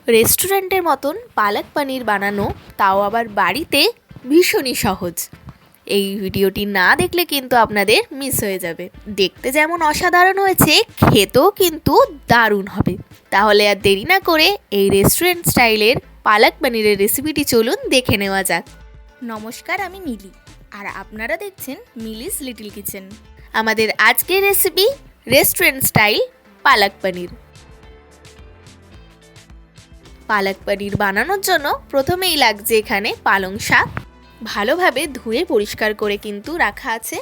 রেস্টুরেন্টের মতন পালক পনির বানানো, তাও আবার বাড়িতে, ভীষণই সহজ। এই ভিডিওটি না দেখলে কিন্তু আপনাদের মিস হয়ে যাবে। দেখতে যেমন অসাধারণ হয়েছে, খেতেও কিন্তু দারুণ হবে। তাহলে আর দেরি না করে এই রেস্টুরেন্ট স্টাইলের পালক পনিরের রেসিপিটি চলুন দেখে নেওয়া যাক। নমস্কার, আমি মিলি, আর আপনারা দেখছেন মিলিস লিটল কিচেন। আমাদের আজকের রেসিপি রেস্টুরেন্ট স্টাইল পালক পনির। পালক পনির বানানোর জন্য প্রথমেই লাগছে এখানে পালং শাক, ভালোভাবে ধুয়ে পরিষ্কার করে কিন্তু রাখা আছে।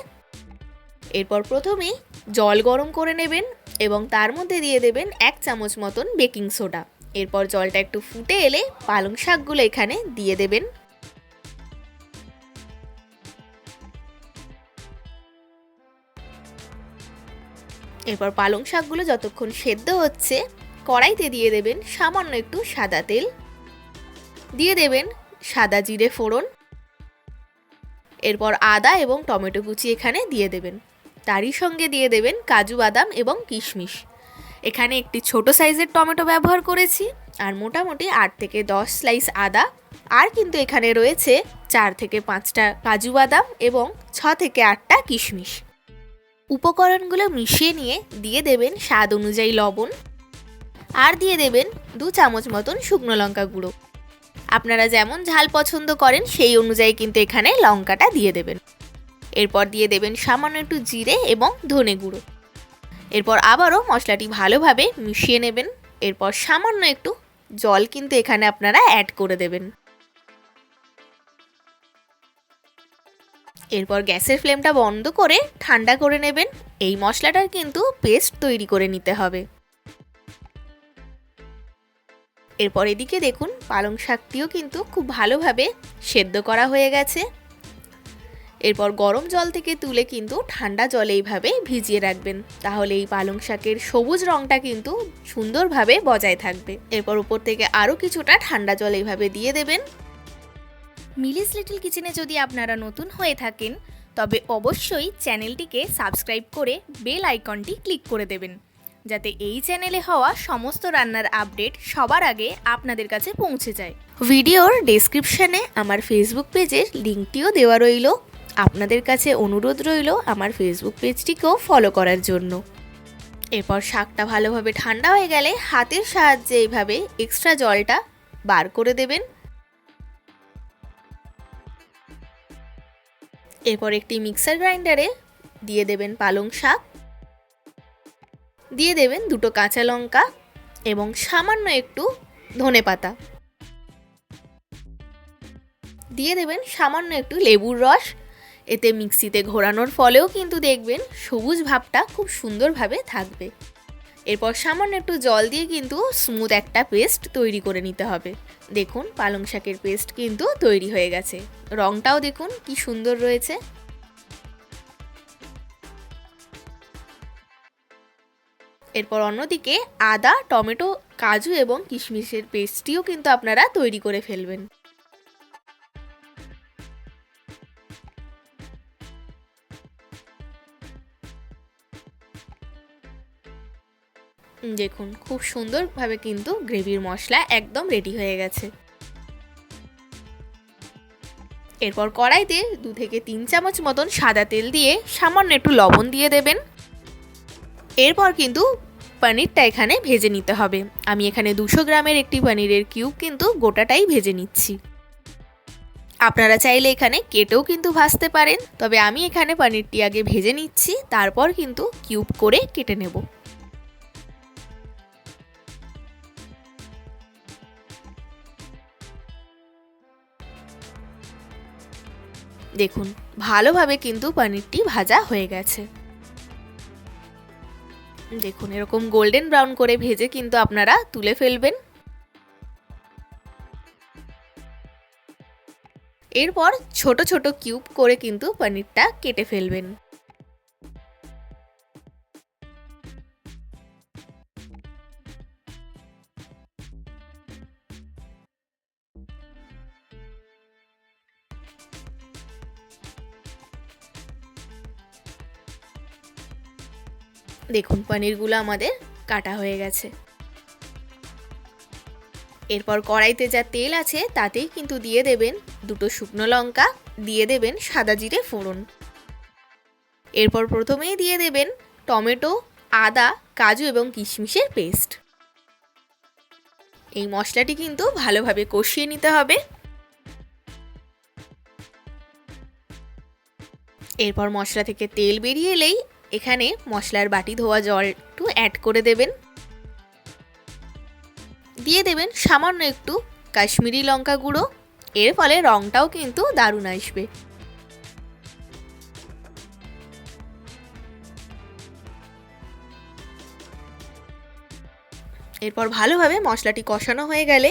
এরপর প্রথমেই জল গরম করে নেবেন এবং তার মধ্যে দিয়ে দেবেন 1 চামচ মতন বেকিং সোডা। এরপর জলটা একটু ফুটে এলে পালং শাকগুলো এখানে দিয়ে দেবেন। এরপর পালং শাকগুলো যতক্ষণ সেদ্ধ হচ্ছে, কড়াইতে দিয়ে দেবেন সামান্য একটু সাদা তেল, দিয়ে দেবেন সাদা জিরে ফোড়ন, এরপর আদা এবং টমেটো কুচি এখানে দিয়ে দেবেন। তারই সঙ্গে দিয়ে দেবেন কাজু বাদাম এবং কিশমিশ। এখানে একটি ছোট সাইজের টমেটো ব্যবহার করেছি, আর মোটামুটি 8 থেকে 10 স্লাইস আদা, আর কিন্তু এখানে রয়েছে 4 থেকে 5টা কাজু বাদাম এবং 6 থেকে 8টা কিশমিশ। উপকরণগুলো মিশিয়ে নিয়ে দিয়ে দেবেন স্বাদ অনুযায়ী লবণ, আর দিয়ে দেবেন 2 চামচ মতন শুকনো লঙ্কা গুঁড়ো। আপনারা যেমন ঝাল পছন্দ করেন সেই অনুযায়ী কিন্তু এখানে লঙ্কাটা দিয়ে দেবেন। এরপর দিয়ে দেবেন সামান্য একটু জিরে এবং ধনে গুঁড়ো। এরপর আবারও মশলাটি ভালোভাবে মিশিয়ে নেবেন। এরপর সামান্য একটু জল কিন্তু এখানে আপনারা অ্যাড করে দেবেন। এরপর গ্যাসের ফ্লেমটা বন্ধ করে ঠান্ডা করে নেবেন। এই মশলাটার কিন্তু পেস্ট তৈরি করে নিতে হবে। এরপর এদিকে দেখুন পালং শাকটিও কিন্তু খুব ভালোভাবে সেদ্ধ করা হয়ে গেছে। এরপর গরম জল থেকে তুলে কিন্তু ঠান্ডা জলে এইভাবে ভিজিয়ে রাখবেন, তাহলে এই পালং শাকের সবুজ রঙটা কিন্তু সুন্দরভাবে বজায় থাকবে। এরপর উপর থেকে আরও কিছুটা ঠান্ডা জল এইভাবে দিয়ে দেবেন। মিলিস লিটল কিচেনে যদি আপনারা নতুন হয়ে থাকেন, তবে অবশ্যই চ্যানেলটিকে সাবস্ক্রাইব করে বেল আইকনটি ক্লিক করে দেবেন, যাতে এই চ্যানেলে হওয়া সমস্ত রান্নার আপডেট সবার আগে আপনাদের কাছে পৌঁছে যায়। ভিডিওর ডেসক্রিপশনে আমার ফেসবুক পেজের লিঙ্কটিও দেওয়া রইল। আপনাদের কাছে অনুরোধ রইল আমার ফেসবুক পেজটিকেও ফলো করার জন্য। এরপর শাকটা ভালোভাবে ঠান্ডা হয়ে গেলে হাতের সাহায্যে এইভাবে এক্সট্রা জলটা বার করে দেবেন। এরপর একটি মিক্সার গ্রাইন্ডারে দিয়ে দেবেন পালং শাক, দিয়ে দেবেন 2টো কাঁচা লঙ্কা এবং সামান্য একটু ধনেপাতা, দিয়ে দেবেন সামান্য একটু লেবুর রস। এতে মিক্সিতে ঘোরানোর ফলেও কিন্তু দেখবেন সবুজ ভাবটা খুব সুন্দরভাবে থাকবে। এরপর সামান্য একটু জল দিয়ে কিন্তু স্মুথ একটা পেস্ট তৈরি করে নিতে হবে। দেখুন পালং শাকের পেস্ট কিন্তু তৈরি হয়ে গেছে। রঙটাও দেখুন কি সুন্দর রয়েছে। এরপর অন্যদিকে আদা, টমেটো, কাজু এবং কিশমিশের পেস্টটিও কিন্তু আপনারা তৈরি করে ফেলবেন। দেখুন খুব সুন্দরভাবে কিন্তু গ্রেভির মশলা একদম রেডি হয়ে গেছে। এরপর কড়াইতে 2 থেকে 3 চামচ মতন সাদা তেল দিয়ে সামান্য একটু লবণ দিয়ে দেবেন। এরপর কিন্তু পনিরটা এখানে ভেজে নিতে হবে। আমি এখানে 200 গ্রামের একটি পনিরের কিউব কিন্তু গোটাটাই ভেজে নিচ্ছি। আপনারা চাইলে এখানে কেটেও কিন্তু ভাজতে পারেন, তবে আমি এখানে পনিরটি আগে ভেজে নিচ্ছি, তারপর কিন্তু কিউব করে কেটে নেব। দেখুন ভালোভাবে কিন্তু পনিরটি ভাজা হয়ে গেছে। দেখুন এরকম গোল্ডেন ব্রাউন করে ভেজে কিন্তু আপনারা তুলে ফেলবেন। এরপর ছোট ছোট কিউব করে কিন্তু পনিরটা কেটে ফেলবেন। দেখুন পনিরগুলো আমাদের কাটা হয়ে গেছে। এরপর কড়াইতে যা তেল আছে তাতেই কিন্তু দিয়ে দেবেন 2টো শুকনো লঙ্কা, দিয়ে দেবেন সাদা জিরে ফোড়ন। এরপর প্রথমেই দিয়ে দেবেন টমেটো, আদা, কাজু এবং কিশমিশের পেস্ট। এই মশলাটি কিন্তু ভালোভাবে কষিয়ে নিতে হবে। এরপর মশলা থেকে তেল বেরিয়ে এলেই এখানে মশলার বাটি ধোয়া জল একটু অ্যাড করে দেবেন। দিয়ে দেবেন সামান্য একটু কাশ্মীরি লঙ্কা গুঁড়ো, এর ফলে রঙটাও কিন্তু দারুণ আসবে। এরপর ভালোভাবে মশলাটি কষানো হয়ে গেলে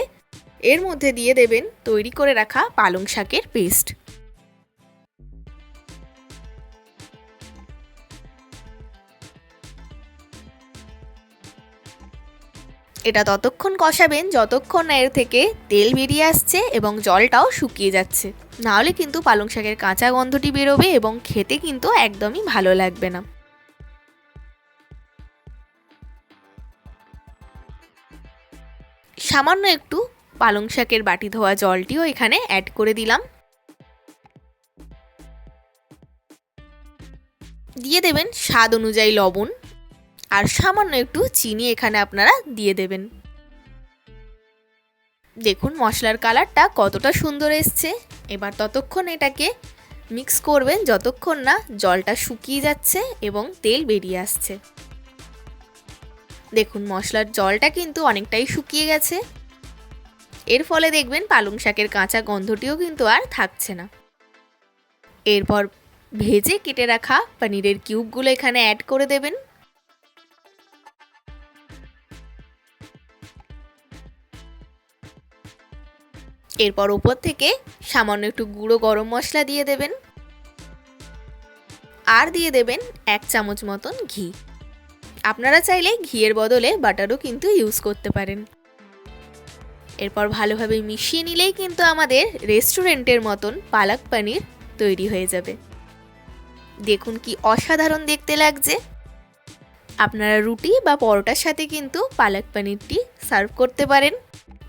এর মধ্যে দিয়ে দেবেন তৈরি করে রাখা পালং শাকের পেস্ট। এটা ততক্ষণ কষাবেন যতক্ষণ না এর থেকে তেল বেরিয়ে আসছে এবং জলটাও শুকিয়ে যাচ্ছে, নাহলে কিন্তু পালং শাকের কাঁচা গন্ধটি বেরোবে এবং খেতে কিন্তু একদমই ভালো লাগবে না। সামান্য একটু পালং শাকের বাটি ধোয়া জলটিও এখানে অ্যাড করে দিলাম। দিয়ে দেবেন স্বাদ অনুযায়ী লবণ আর সামান্য একটু চিনি এখানে আপনারা দিয়ে দেবেন। দেখুন মশলার কালারটা কতটা সুন্দর এসছে। এবার ততক্ষণ এটাকে মিক্স করবেন যতক্ষণ না জলটা শুকিয়ে যাচ্ছে এবং তেল বেরিয়ে আসছে। দেখুন মশলার জলটা কিন্তু অনেকটাই শুকিয়ে গেছে, এর ফলে দেখবেন পালং শাকের কাঁচা গন্ধটিও কিন্তু আর থাকছে না। এরপর ভেজে কেটে রাখা পনিরের কিউবগুলো এখানে অ্যাড করে দেবেন। এরপর উপর থেকে সামান্য একটু গুঁড়ো গরম মশলা দিয়ে দেবেন আর দিয়ে দেবেন 1 চামচ মতন ঘি। আপনারা চাইলে ঘিয়ের বদলে বাটারও কিন্তু ইউজ করতে পারেন। এরপর ভালোভাবে মিশিয়ে নিলেই কিন্তু আমাদের রেস্টুরেন্টের মতন পালক পনির তৈরি হয়ে যাবে। দেখুন কি অসাধারণ দেখতে লাগছে। আপনারা রুটি বা পরোটার সাথে কিন্তু পালক পনিরটি সার্ভ করতে পারেন।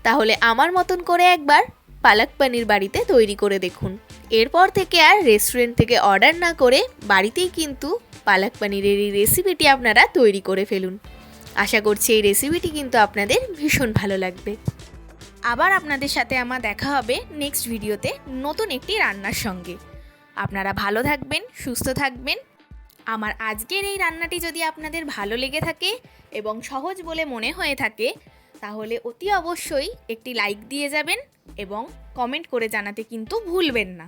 তাহলে আমার মতন করে একবার পালক পনির বাড়িতে তৈরি করে দেখুন। এরপর থেকে আর রেস্টুরেন্ট থেকে অর্ডার না করে বাড়িতেই কিন্তু পালক পনিরের এই রেসিপিটি আপনারা তৈরি করে ফেলুন। আশা করছি এই রেসিপিটি কিন্তু আপনাদের ভীষণ ভালো লাগবে। আবার আপনাদের সাথে আমার দেখা হবে নেক্সট ভিডিওতে নতুন একটি রান্নার সঙ্গে। আপনারা ভালো থাকবেন, সুস্থ থাকবেন। আমার আজকের এই রান্নাটি যদি আপনাদের ভালো লেগে থাকে এবং সহজ বলে মনে হয়ে থাকে তাহলে অতি অবশ্যই একটি লাইক দিয়ে যাবেন এবং কমেন্ট করে জানাতে কিন্তু ভুলবেন না।